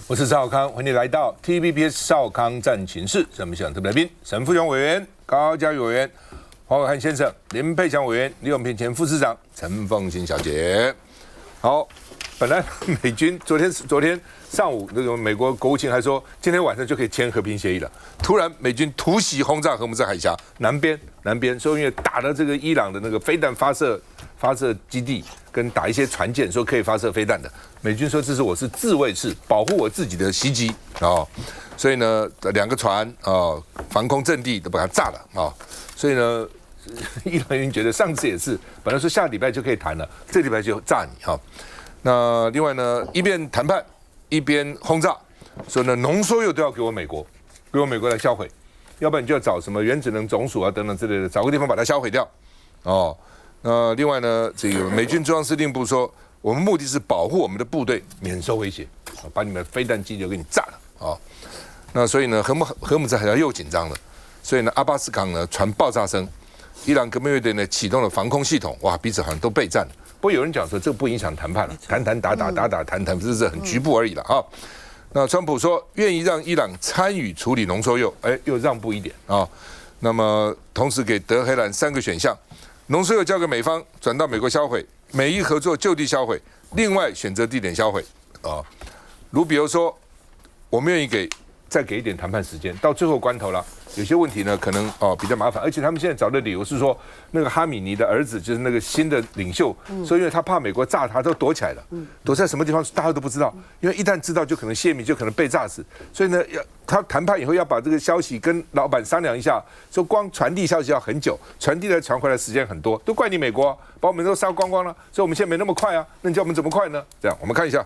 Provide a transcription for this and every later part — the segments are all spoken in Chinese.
我是趙少康，歡迎你來到 TVBS 少康戰情室。我們現場特別來賓：沈富雄委員、高嘉瑜委員、黃暐瀚先生、林佩強委員、李永平前副市長、陳鳳馨小姐。好，本來美軍昨天上午那个美國國務卿還說，今天晚上就可以簽和平協議了。突然美軍突襲轟炸荷姆茲海峽南邊，說因為打了這個伊朗的那個飛彈發射基地，跟打一些船艦，說可以發射飛彈的。美軍說這是我是自衛式保護我自己的襲擊哦，所以呢兩個船防空陣地都把它炸了啊，所以呢伊朗人覺得上次也是本來說下禮拜就可以談了，這禮拜就炸你哈。那另外呢一邊談判一邊轟炸，所以呢濃縮鈾都要給我美國來銷毀，要不然你就要找什麼原子能總署啊等等之類的，找個地方把它銷毀掉哦。那另外呢這個美軍中央司令部說，我們目的是保護我們的部隊免受威脅，把你們的飛彈基地都給你炸了啊！那所以呢，荷姆茲海峽又緊張了，所以呢，阿巴斯港呢傳爆炸聲，伊朗革命衛隊呢啟動了防空系統，哇，彼此好像都備戰了。不過有人講說，這不影響談判了，談打談，只是很局部而已了啊。那川普說願意讓伊朗參與處理濃縮鈾，又讓步一點啊。那麼同時給德黑蘭3個選項，濃縮鈾交給美方，轉到美國銷毀。美伊合作就地銷毀，另外選擇地點銷毀啊。盧比歐說，我們願意再給一點談判時間，到最後關頭了，有些問題呢可能比較麻煩，而且他們現在找的理由是說，那個哈米尼的兒子就是那個新的領袖，所以因為他怕美國炸他，都躲起來了，躲在什麼地方大家都不知道，因為一旦知道就可能泄密，就可能被炸死，所以呢他談判以後要把這個消息跟老闆商量一下，說光傳遞消息要很久，傳遞來傳回來時間很多，都怪你美國把我們都燒光光了，所以我們現在沒那麼快啊，那你叫我們怎麼快呢？這樣我們看一下。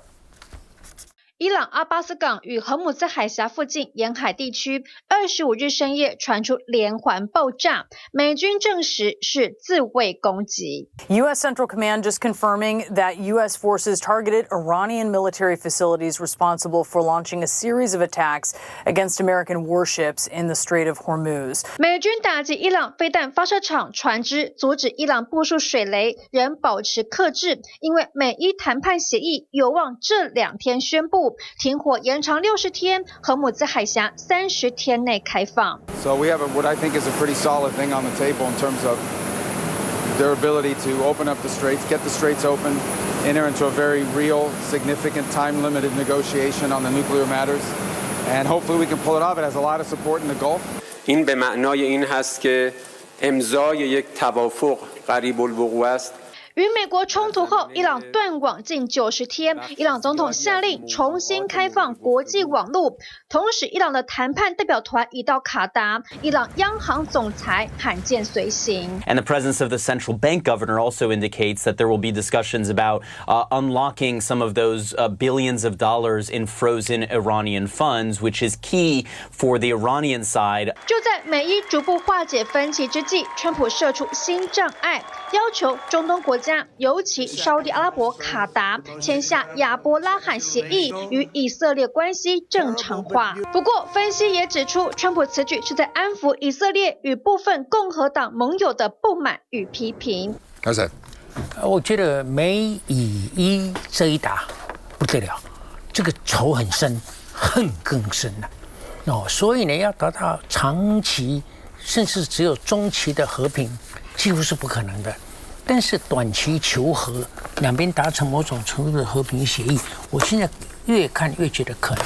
伊朗阿巴斯港與荷姆茲海峽附近沿海地區25日深夜傳出連環爆炸，美軍證實是自衛攻擊。U.S. Central Command just confirming that U.S. forces targeted Iranian military facilities responsible for launching a series of attacks against American warships in the Strait of Hormuz. 美軍打擊伊朗飛彈發射場船隻，阻止伊朗部署水雷，仍保持克制，因為美伊談判協議有望這2天宣布。停火延長60天，荷姆茲海峽30天內開放。So we have what I think is a pretty solid thing on the table in terms of their ability to open up the straits, get the straits open, enter into a very real, significant, time-limited negotiation on the nuclear matters, and hopefully we can pull it off. It has a lot of support in the Gulf. این به معنای این هست که امضای یک توافق قریب الوقوع است. 與美國衝突後，伊朗斷網近90天，伊朗總統下令重新開放國際網絡。同時，伊朗的談判代表團已到卡達，伊朗央行總裁罕見隨行。And the presence of the central bank governor also indicates that there will be discussions about unlocking some of those billions of dollars in frozen Iranian funds, which is key for the Iranian side. 就在美伊逐步化解分歧之際，川普設出新障礙，要求中東國家，尤其沙烏地阿拉伯、卡達簽下亞伯拉罕協議，與以色列關係正常化。不過，分析也指出，川普此舉是在安撫以色列與部分共和黨盟友的不滿與批評。我覺得美以伊這一打不得了，這個仇很深，恨更深了。所以呢，要達到長期甚至只有中期的和平，幾乎是不可能的。但是短期求和，兩邊達成某種程度的和平協議，我現在越看越覺得可能，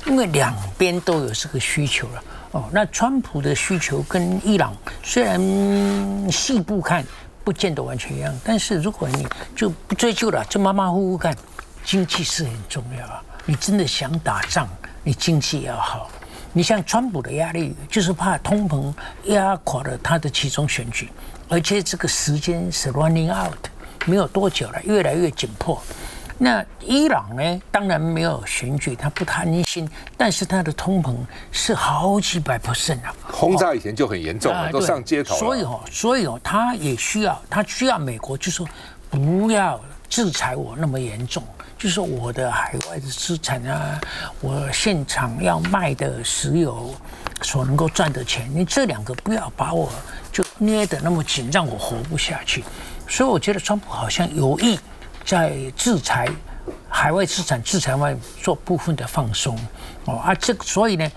因為兩邊都有這個需求了。那川普的需求跟伊朗雖然細部看不見得完全一樣，但是如果你就不追究了，就馬馬虎虎看，經濟是很重要啊。你真的想打仗，你經濟要好。你像川普的壓力，就是怕通膨壓垮了他的期中選舉。而且這個時間是 running out， 沒有多久了，越來越緊迫。那伊朗呢？當然沒有選舉，他不貪心，但是他的通膨是好幾百%啊！轟炸以前就很嚴重了，都上街頭了。所以他也需要美國，就說不要制裁我那麼嚴重，就是說我的海外的資產啊，我現場要賣的石油所能夠賺的錢，你這兩個不要把我就捏得那麼緊，讓我活不下去。所以我覺得川普好像有意在制裁海外資產制裁外做部分的放鬆這個所以呢，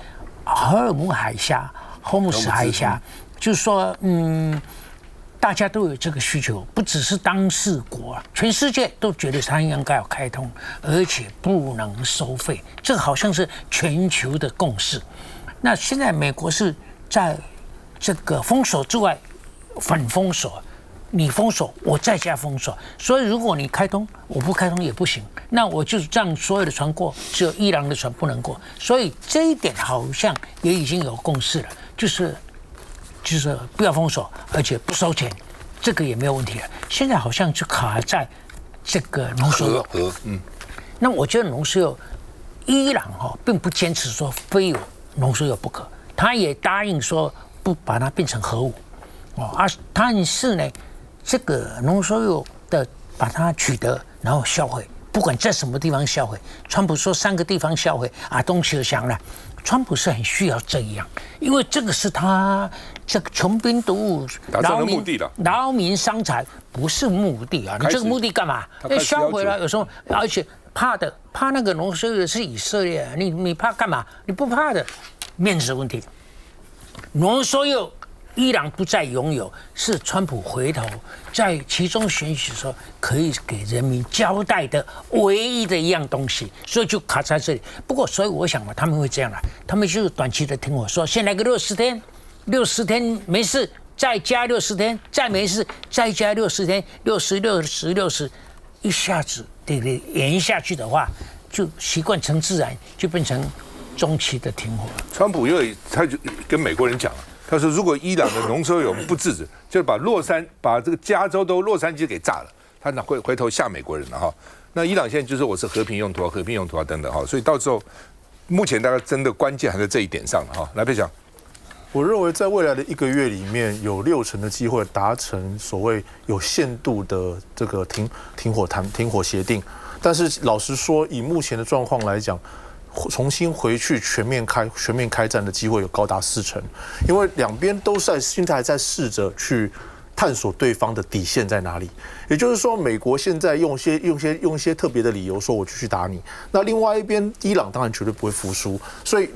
荷爾蒙海峽、荷姆斯海峽，就是說大家都有這個需求，不只是當事國，全世界都覺得它應該要開通，而且不能收費，這個好像是全球的共識。那現在美國是在這個封鎖之外反封鎖，你封鎖我再加封鎖，所以如果你開通，我不開通也不行，那我就讓所有的船過，只有伊朗的船不能過，所以這一點好像也已經有共識了，就是不要封鎖，而且不收錢，這個也沒有問題了。现在好像就卡在這個濃縮鈾。那我覺得濃縮鈾，伊朗並不堅持說非有濃縮鈾不可，他也答應說不把它變成核武。但是呢，這個濃縮鈾的把它取得，然後銷毀，不管在什麼地方銷毀。川普說3個地方銷毀東西都想了。川普是很需要這樣，因為這個是他這個窮兵黷武、勞民傷財，不是目的啊！你這個目的幹嘛？銷毀了有時候，而且怕那個濃縮鈾是以色列，你怕幹嘛？你不怕的，面子問題。濃縮鈾伊朗不再擁有，是川普回頭在其中選舉的時候可以給人民交代的唯一的一樣東西，所以就卡在這裡。不過，所以我想嘛，他們會這樣啦，他們就是短期的停火，說先來個60天，60天沒事，再加60天，再沒事，再加60天，60，一下子延下去的話，就習慣成自然，就變成中期的停火。川普因為他就跟美國人講了。他說：“如果伊朗的濃縮鈾不制止，就是把這個加州都洛杉磯給炸了，他回頭嚇美國人了哈。那伊朗現在就是我是和平用途啊等等哈，所以到時候目前大概真的關鍵還在這一點上了哈。來，佩強，我認為在未來的1個月裡面，有60%的機會達成所謂有限度的這個停火協定，但是老實說，以目前的狀況來講。”重新回去全面開戰的機會有高達40%，因為兩邊都現在還在試着去探索對方的底線在哪裡。也就是說，美國現在用一些特別的理由說我繼續打你，那另外一邊伊朗當然絕對不會服輸。所以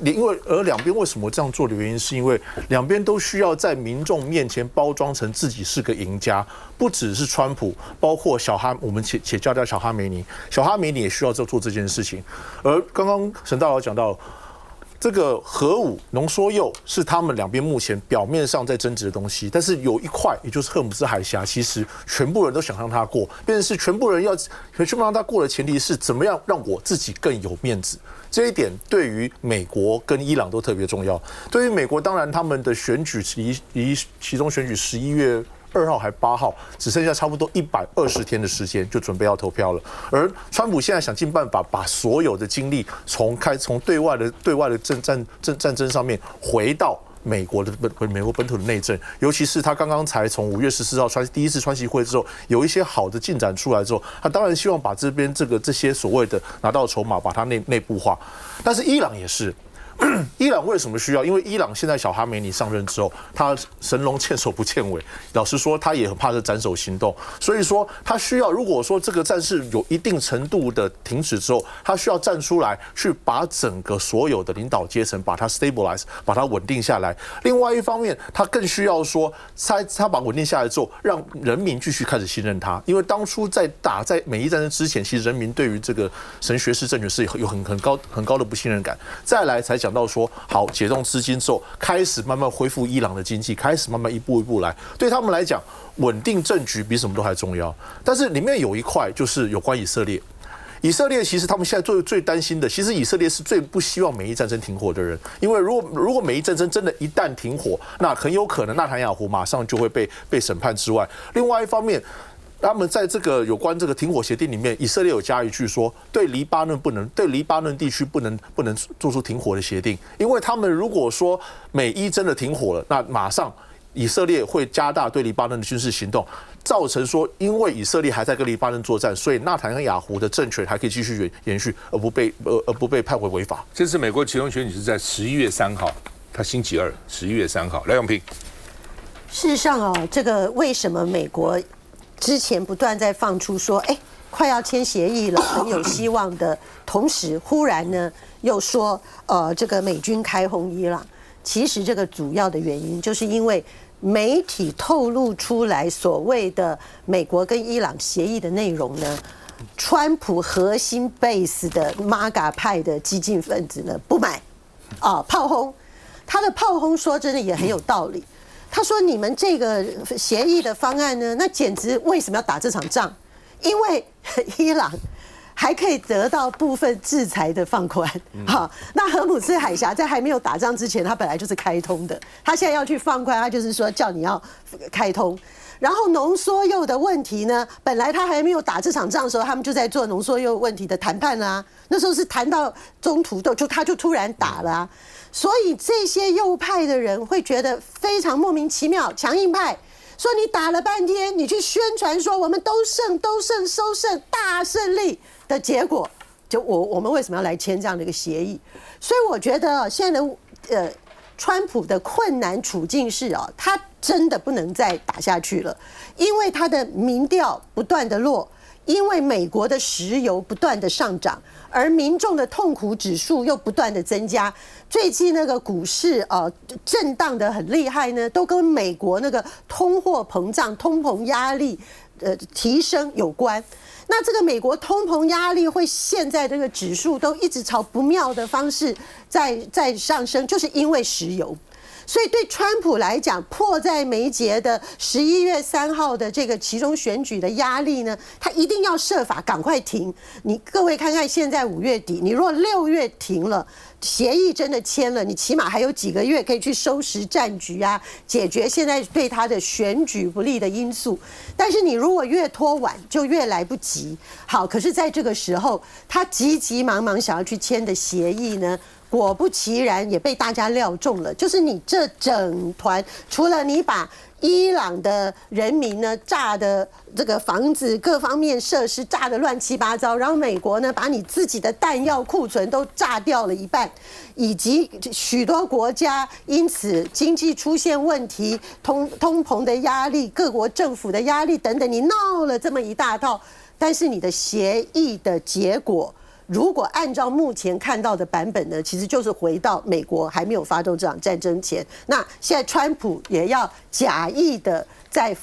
而兩邊為什麼這樣做的原因，是因為兩邊都需要在民眾面前包裝成自己是個贏家。不只是川普，包括我們且叫他小哈梅尼也需要做這件事情。而剛剛沈大佬講到，這個核武濃縮鈾是他們兩邊目前表面上在爭執的東西，但是有一塊，也就是荷姆斯海峽，其實全部人都想讓他過，變成是全部讓他過的前提是怎麼樣讓我自己更有面子。這一點對於美國跟伊朗都特別重要。對於美國，當然他們的選舉離其中選舉11月2號還8號，只剩下差不多120天的時間就準備要投票了。而川普現在想盡辦法把所有的精力從對外的戰爭上面回到美國本土的內政，尤其是他剛剛才從5月14號第一次川習會之後，有一些好的進展出來之後，他當然希望把這邊這些所謂的拿到籌碼把它內部化。但是伊朗也是。伊朗為什麼需要？因為伊朗現在小哈梅尼上任之後，他神龍見首不見尾。老實說，他也很怕這斬首行動，所以說他需要，如果說這個戰事有一定程度的停止之後，他需要站出來去把整個所有的領導階層把它 stabilize， 把它穩定下來。另外一方面，他更需要說，他把穩定下來之後，讓人民繼續開始信任他。因為當初在美伊戰爭之前，其實人民對於這個神學式政權是有很高的不信任感。再來才講到說，好，解凍資金之後，開始慢慢恢復伊朗的經濟，開始慢慢一步一步來。對他們來講，穩定政局比什麼都還重要。但是裡面有一塊就是有關以色列。以色列其實他們現在最擔心的，其實以色列是最不希望美伊戰爭停火的人，因為如果美伊戰爭真的一旦停火，那很有可能納坦雅胡馬上就會被審判之外。另外一方面，他們在這個有關這個停火協定裡面，以色列有加一句說，對黎巴嫩地區不能做出停火的協定，因為他們如果說美伊真的停火了，那馬上以色列會加大對黎巴嫩的軍事行動，造成說，因為以色列還在跟黎巴嫩作戰，所以納坦雅胡的政權還可以繼續延續，而不被判為違法。這次美國期中選舉是在11月3號，他星期二，11月3號。來，永平。事實上這個為什麼美國之前不斷在放出說，快要簽協議了，很有希望的同時，忽然呢又說這個美軍開轟伊朗。其實這個主要的原因就是因為媒體透露出來所謂的美國跟伊朗協議的內容呢，川普核心 base 的 MAGA 派的激進分子呢不買炮轟。他的炮轟說真的也很有道理。他說：“你們這個協議的方案呢，那簡直為什麼要打這場仗？因為伊朗還可以得到部分制裁的放寬。好，那荷姆斯海峽在還沒有打仗之前，它本來就是開通的。他現在要去放寬，他就是說叫你要開通。然後濃縮鈾的問題呢，本來他還沒有打這場仗的時候，他們就在做濃縮鈾問題的談判啦。那時候是談到中途的，他就突然打了啊。”所以這些右派的人會覺得非常莫名其妙，強硬派說你打了半天，你去宣傳說我們都勝收勝大勝利的結果，就我們為什麼要來簽這樣的一個協議？所以我覺得現在的川普的困難處境是他真的不能再打下去了，因為他的民調不斷的落，因為美國的石油不斷的上漲，而民眾的痛苦指數又不斷的增加。最近那個股市震盪的很厲害呢，都跟美國那個通貨膨脹、通膨壓力提升有關。那這個美國通膨壓力会現在這個指數都一直朝不妙的方式在上升，就是因為石油。所以對川普來講，迫在眉睫的11月3號的這個期中選舉的壓力呢，他一定要設法趕快停。你各位看看，現在5月底，你若6月停了，協議真的簽了，你起碼還有幾個月可以去收拾戰局啊，解決現在對他的選舉不利的因素。但是你如果越拖晚，就越來不及。好，可是在這個時候，他急急忙忙想要去簽的協議呢，果不其然也被大家料中了，就是你這整團，除了你把伊朗的人民呢炸的這個房子各方面設施炸得亂七八糟，然後美國呢把你自己的彈藥庫存都炸掉了一半，以及許多國家因此經濟出現問題，通膨的壓力，各國政府的壓力等等，你鬧了這麼一大套，但是你的協議的結果，如果按照目前看到的版本呢，其實就是回到美國還沒有發動這場戰爭前。那現在川普也要假意的在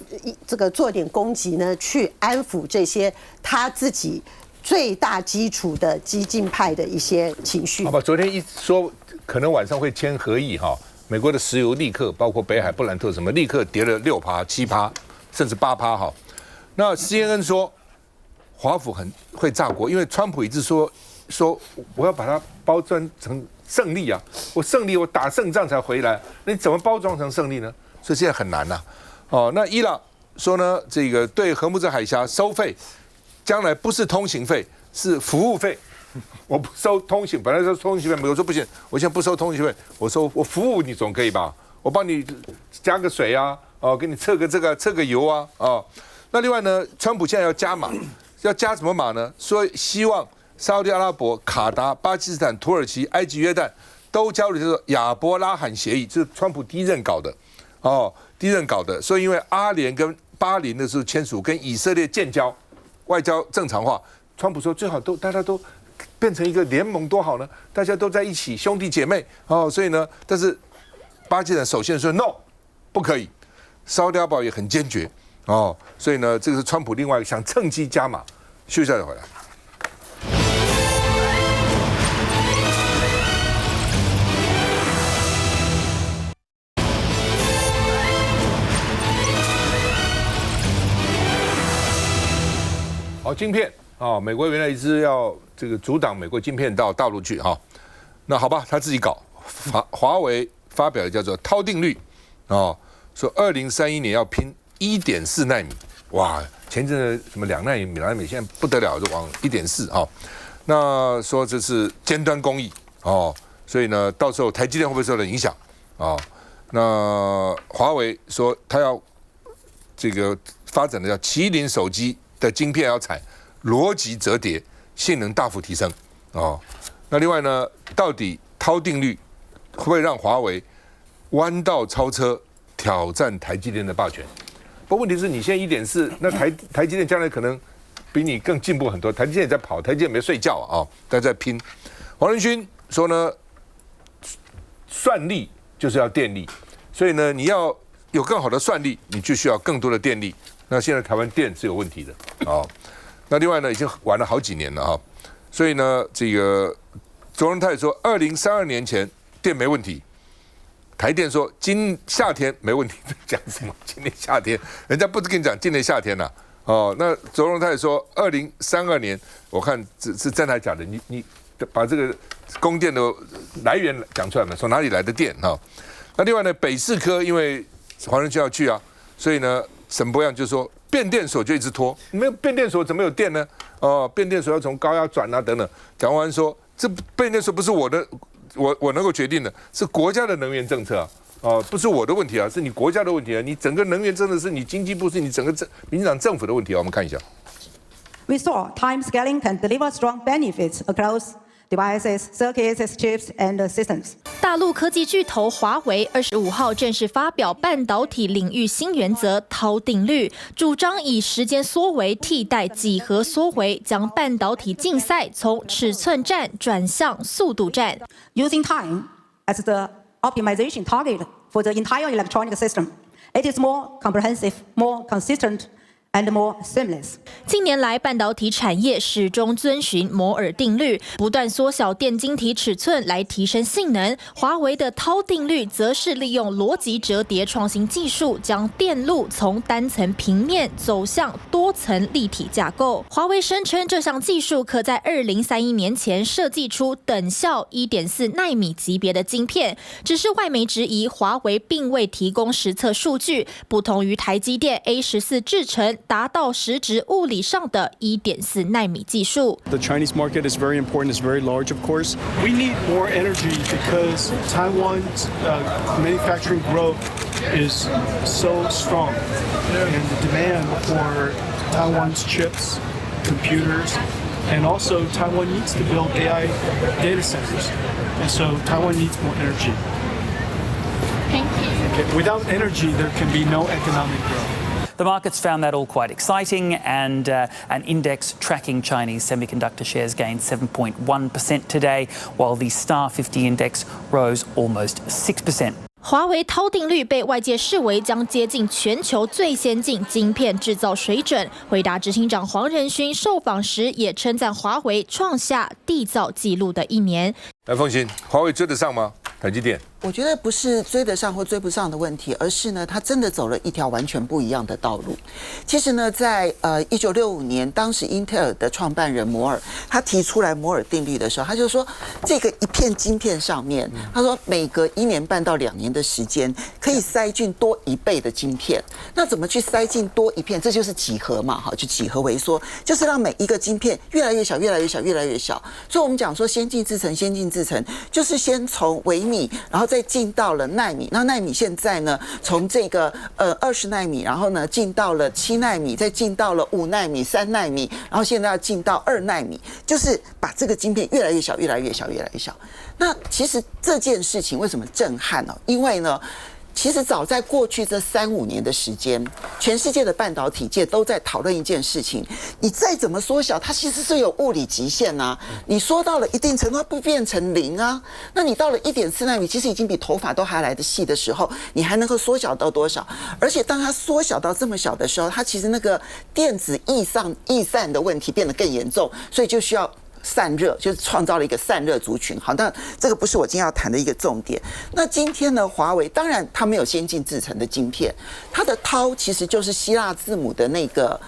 這個做點攻擊呢，去安撫這些他自己最大基礎的激進派的一些情緒。好吧，昨天一說可能晚上會簽合議哈，美國的石油立刻包括北海布蘭特什麼立刻跌了6%、7%，甚至8%哈。那 CNN 說，華府很會炸鍋，因為川普一直說我要把它包裝成勝利啊，我勝利我打勝仗才回來，那你怎麼包裝成勝利呢？所以現在很難吶。那伊朗說呢，這個對荷姆茲海峽收費，將來不是通行費，是服務費。我不收通行，本來說通行費，美國說不行，我現在不收通行費，我服務你總可以吧？我幫你加個水啊，給你測個油啊，那另外呢，川普現在要加碼。要加什麼碼呢？說希望沙烏地阿拉伯、卡達、巴基斯坦、土耳其、埃及、約旦都加入這個亞伯拉罕協議，這是川普第一任搞的，第一任搞的。所以因為阿聯跟巴林的時候簽署，跟以色列建交，外交正常化。川普說最好大家都變成一個聯盟多好呢，大家都在一起，兄弟姐妹所以呢，但是巴基斯坦首先說 no， 不可以，沙烏地阿拉伯也很堅決所以呢，這個是川普另外想趁機加碼。休息一下再回來。好，晶片美國原來一直要這個阻擋美國晶片到大陸去那好吧，他自己搞。華為發表的叫做韜定律說2031年要拼1.4奈米，哇！前陣子什麼2奈米，現在不得了，就往1.4那說這是尖端工藝所以呢，到時候台積電會不會受到影響那華為說他要這個發展的叫麒麟手機的晶片要採邏輯折疊，性能大幅提升那另外呢，到底韜定律會不會讓華為彎道超車，挑戰台積電的霸權？不過問題是你現在1.4，那台積電將來可能比你更進步很多。台積電也在跑，台積電也沒睡覺啊，大家在拼。黃仁勳說呢，算力就是要電力，所以呢，你要有更好的算力，你就需要更多的電力。那現在台灣電是有問題的哦。那另外呢，已經玩了好幾年了哈，所以呢，這個卓榮泰說，2032年前電沒問題。台電說今夏天沒問題，講什麼？今年夏天，人家不是跟你講今年夏天吶？哦，那卓榮泰說2032年，我看是真還假的？你把這個供電的來源講出來嘛？從哪裡來的電哈？那另外呢，北士科因為黃仁勳要去啊，所以呢，沈伯洋就說變電所就一直拖，沒有變電所怎麼有電呢？哦，變電所要從高壓轉啊等等。蔣萬安說這變電所不是我的。我能夠決定的是國家的能源政策啊，不是我的問題啊，是你國家的問題啊，你整個能源真的是你經濟部，是你整個民進黨政府的問題啊。我們看一下。We saw time scaling can deliver strong benefits across devices, circuits, chips, and systems. 大陸科技巨頭華為25號正式發表半導體領域新原則濤定律，主張以時間縮微替代幾何縮微，將半導體競賽從尺寸戰轉向速度戰。Using time as the optimization target for the entire electronic system, it is more comprehensive, more consistent, and more seamless. 近年來，半導體產業始終遵循摩爾定律，不斷縮小電晶體尺寸來提升性能。華為的濤定律則是利用邏輯折疊創新技術，將電路從單層平面走向多層立體架構。華為聲稱，這項技術可在2031年前設計出等效1.4奈米級別的晶片。只是外媒質疑，華為並未提供實測數據，不同於台積電 A14 製程。達到實質物理上的1.4奈米技術。The Chinese market is very important, it's very large, of course. We need more energy because Taiwan's manufacturing growth is so strong, and the demand for Taiwan's chips, computers, and also Taiwan needs to build AI data centers, and so Taiwan needs more energy. Thank you. Without energy, there can be no economic growth. The markets found that all quite exciting, and an index tracking Chinese semiconductor shares gained 7.1% today, while the Star 50 index rose almost 6%. 華為濤定律被外界視為將接近全球最先進晶片製造水準。輝達執行長黃仁勳受訪時也稱讚華為創下締造紀錄的一年。來，鳳馨，華為追得上嗎？台積電？我覺得不是追得上或追不上的問題，而是呢，他真的走了一條完全不一樣的道路。其實呢，在1965年，當時英特爾的創辦人摩爾，他提出來摩爾定律的時候，他就說，這個一片晶片上面，他說每隔1年半到2年的時間，可以塞進多1倍的晶片。那怎麼去塞進多1片？這就是幾何嘛，哈，就幾何微縮，就是讓每一個晶片越來越小，越來越小，越來越小。所以我們講說先進製程，先進製程就是先從微米，然後再進到了奈米，那奈米現在呢，從這個20奈米，然後呢進到了7奈米，再進到了5奈米、3奈米，然後現在要進到2奈米，就是把這個晶片越來越小，越來越小，越來越小。那其實這件事情為什麼震撼呢？因為呢，其實早在過去這3-5年的時間，全世界的半導體界都在討論一件事情：你再怎麼縮小，它其實是有物理極限啊。你縮到了一定程度，它不變成0啊。那你到了1.4奈米，其實已經比頭髮都還來得細的時候，你還能夠縮小到多少？而且當它縮小到這麼小的時候，它其實那個電子逸散的問題變得更嚴重，所以就需要散熱，就是創造了一個散熱族群。好，那這個不是我今天要談的一個重點。那今天呢，華為當然它沒有先進製程的晶片，它的濤其實就是希臘字母的那個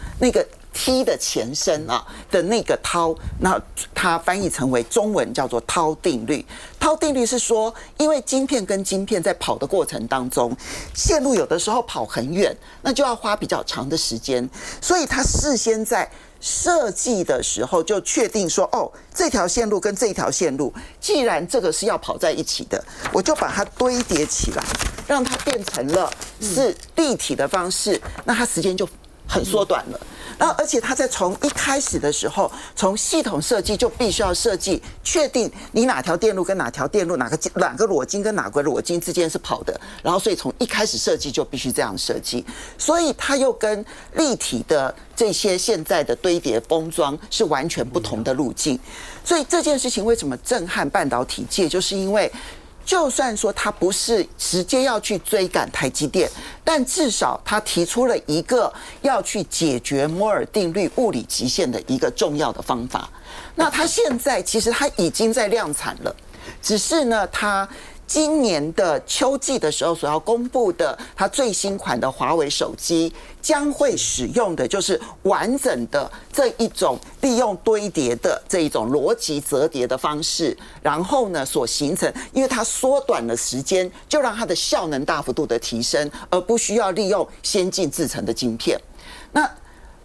T 的前身啊的那個濤，那它翻譯成為中文叫做濤定律。濤定律是說，因為晶片跟晶片在跑的過程當中，線路有的時候跑很遠，那就要花比較長的時間，所以它事先在設計的時候就確定說，哦，這條線路跟這條線路，既然這個是要跑在一起的，我就把它堆疊起來，讓它變成了是立體的方式，那它時間就很縮短了。然後而且他在從一開始的時候，從系統設計就必須要設計確定你哪條電路跟哪條電路哪個裸晶跟哪個裸晶之間是跑的，然後所以從一開始設計就必須這樣設計，所以它又跟立體的這些現在的堆疊封裝是完全不同的路徑，所以這件事情為什麼震撼半導體界，就是因為就算說它不是直接要去追趕台積電，但至少它提出了一個要去解決摩爾定律物理極限的一個重要的方法。那它現在其實它已經在量產了，只是呢它今年的秋季的時候所要公布的，它最新款的華為手機將會使用的就是完整的這一種利用堆疊的這一種邏輯折疊的方式，然後呢所形成，因為它縮短了時間，就讓它的效能大幅度的提升，而不需要利用先進製程的晶片。那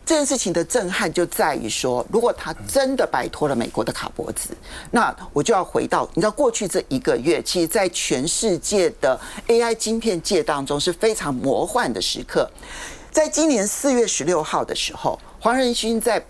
這件事情的震撼就在於說，如果他真的擺脫了美國的卡脖子，那我就要回到，你知道過去這一個月，其實在全世界的 AI 晶片界當中是非常魔幻的時刻。在今年4月16號的時候，黃仁勳在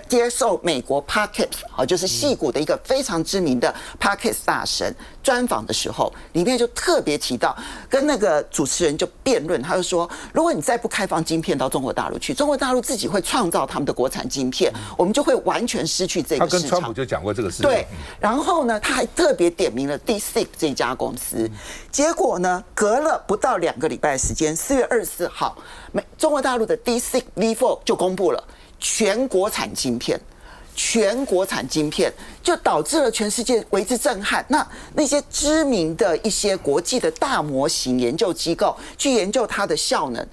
接受美國 Podcast 就是矽谷的一個非常知名的 Podcast 大神專訪的時候，裡面就特別提到，跟那個主持人就辯論，他就說，如果你再不開放晶片到中國大陸去，中國大陸自己會創造他們的國產晶片，我們就会完全失去這個市場。他跟川普就講過這個事情。對，然後呢，他還特別點名了 DeepSeek 這家公司，結果呢，隔了不到2個禮拜的時間，4月24號，中國大陸的 DeepSeek V4 就公布了。全國產晶片，全國產晶片就導致了全世界為之震撼。那些知名的一些國際的大模型研究機構去研究它的效能，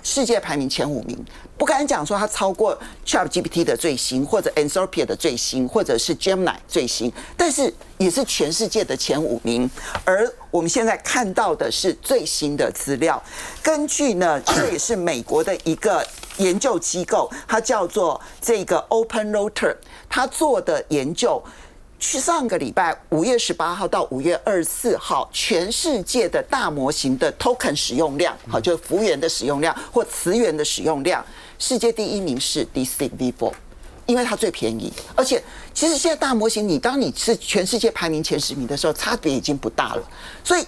世界排名前5名，不敢講說它超過 ChatGPT 的最新，或者 Anthropic 的最新，或者是 Gemini 最新，但是也是全世界的前5名。而我們現在看到的是最新的資料，根據呢，這也是美國的一個研究機構，它叫做這個 OpenRouter， 它做的研究。去上個禮拜5月18號到5月24號，全世界的大模型的 token 使用量，好，就是幅員的使用量或詞源的使用量，世界第1名是 DeepSeek V4， 因為它最便宜，而且其實現在大模型，當你是全世界排名前10名的時候，差別已經不大了，所以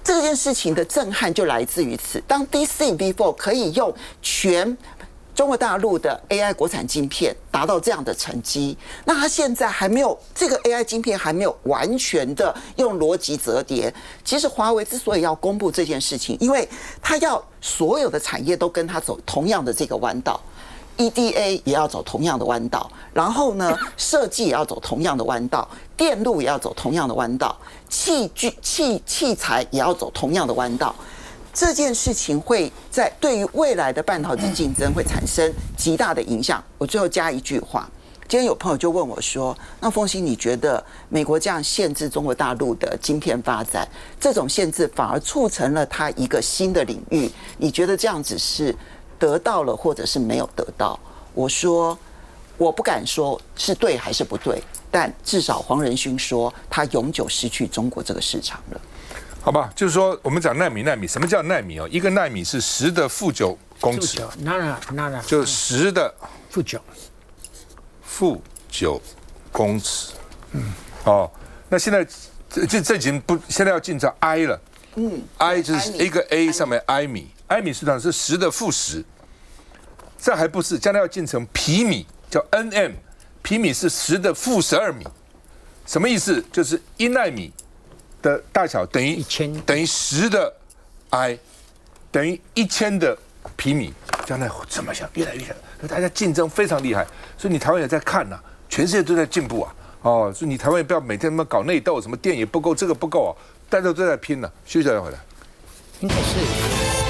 這件事情的震撼就來自於此。當 DeepSeek V4 可以用全中國大陸的 AI 國產晶片達到這樣的成績，那它現在還沒有這個 AI 晶片還沒有完全的用邏輯折疊。其實華為之所以要公布這件事情，因為它要所有的產業都跟它走同樣的這個彎道。EDA 也要走同樣的彎道，然後呢，設計也要走同樣的彎道，電路也要走同樣的彎道，器材也要走同樣的彎道。這件事情會在對於未來的半導體競爭會產生極大的影響。我最後加一句話，今天有朋友就問我說：“那鳳馨，你覺得美國這樣限制中國大陸的晶片發展，這種限制反而促成了它一個新的領域？你覺得這樣子是得到了，或者是沒有得到？”我說，我不敢說是對還是不對，但至少黃仁勳說他永久失去中國這個市場了。好吧，就是說我們講奈米，什麼叫奈米哦？一個奈米是10的負9公尺，那就10的負9公尺。哦，那現在这已經不，現在要進到 I 了。I 就是一個 A 上面 I 米市場是10的負10，這還不是，將來要進成皮米，叫 NM， 皮米是10的負12米，什麼意思？就是1奈米的大小等於10的 I， 等於1000的皮米，將來怎麼想？越來越想，大家競爭非常厲害，所以你台灣也在看啊，全世界都在進步啊。哦，所以你台灣也不要每天他媽搞內鬥，什麼電也不夠，這個不夠啊，大家都在拼了。休息再回來，應該是。